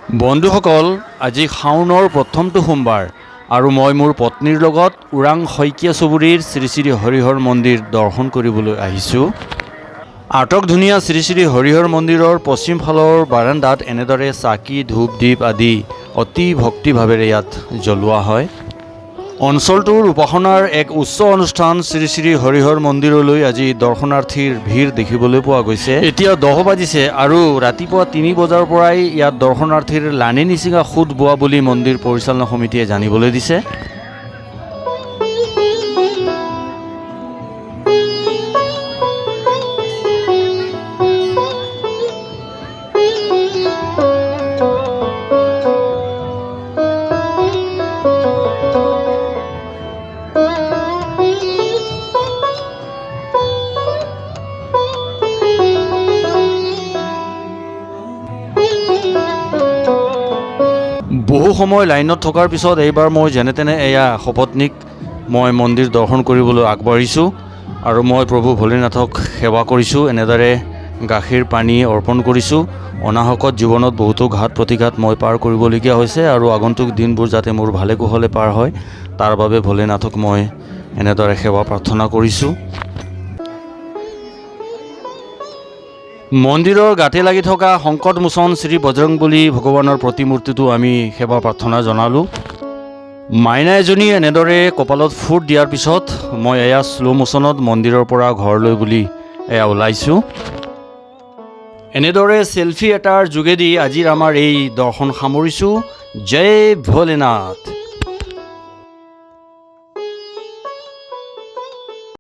বন্ধুসকল, আজি শাওনৰ প্ৰথমটো সোমবাৰ আৰু মই মোৰ পত্নীৰ লগত ওৰাং শইকীয়া চুবুৰীৰ শ্ৰী শ্ৰী হৰিহৰ মন্দিৰ দৰ্শন কৰিবলৈ আহিছোঁ। আটক ধুনীয়া শ্ৰী শ্ৰী হৰিহৰ মন্দিৰৰ পশ্চিম ফালৰ বাৰাণ্ডাত এনেদৰে চাকি ধূপ দীপ আদি অতি ভক্তিভাৱেৰে ইয়াত জ্বলোৱা হয়। অঞ্চলটোৰ উপাসনাৰ এক উচ্চ অনুষ্ঠান শ্ৰী শ্ৰী হৰিহৰ মন্দিৰলৈ আজি দৰ্শনাৰ্থীৰ ভিৰ দেখিবলৈ পোৱা গৈছে। এতিয়া 10 বাজিছে আৰু ৰাতিপুৱা 3 বজাৰ পৰাই ইয়াত দৰ্শনাৰ্থীৰ লানি নিচিঙা সোঁত বোৱা বুলি মন্দিৰ পৰিচালনা সমিতিয়ে জানিবলৈ দিছে। বহু সময় লাইনত থকাৰ পিছত এইবাৰ মই যেনে তেনে এয়া সপত্নীক মই মন্দিৰ দৰ্শন কৰিবলৈ আগবাঢ়িছোঁ আৰু মই প্ৰভু ভোলেনাথক সেৱা কৰিছোঁ। এনেদৰে গাখীৰ পানী অৰ্পণ কৰিছোঁ। অনাহকত জীৱনত বহুতো ঘাত প্ৰতিঘাত মই পাৰ কৰিবলগীয়া হৈছে আৰু আগন্তুক দিনবোৰ যাতে মোৰ ভালে কুশলে পাৰ হয় তাৰ বাবে ভোলেনাথক মই এনেদৰে সেৱা প্ৰাৰ্থনা কৰিছোঁ। মন্দিৰৰ গাতে লাগি থকা সংকটমোচন শ্ৰী বজৰংবলী ভগৱানৰ প্ৰতিমূৰ্তিটো আমি সেৱা প্ৰাৰ্থনা জনালোঁ। মাইনা এজনী এনেদৰে কপালত ফুট দিয়াৰ পিছত মই এয়া শ্ল' মোশ্যনত মন্দিৰৰ পৰা ঘৰলৈ বুলি এয়া ওলাইছোঁ। এনেদৰে চেলফি এটাৰ যোগেদি আজিৰ আমাৰ এই দৰ্শন সামৰিছোঁ। জয় ভোলেনাথ।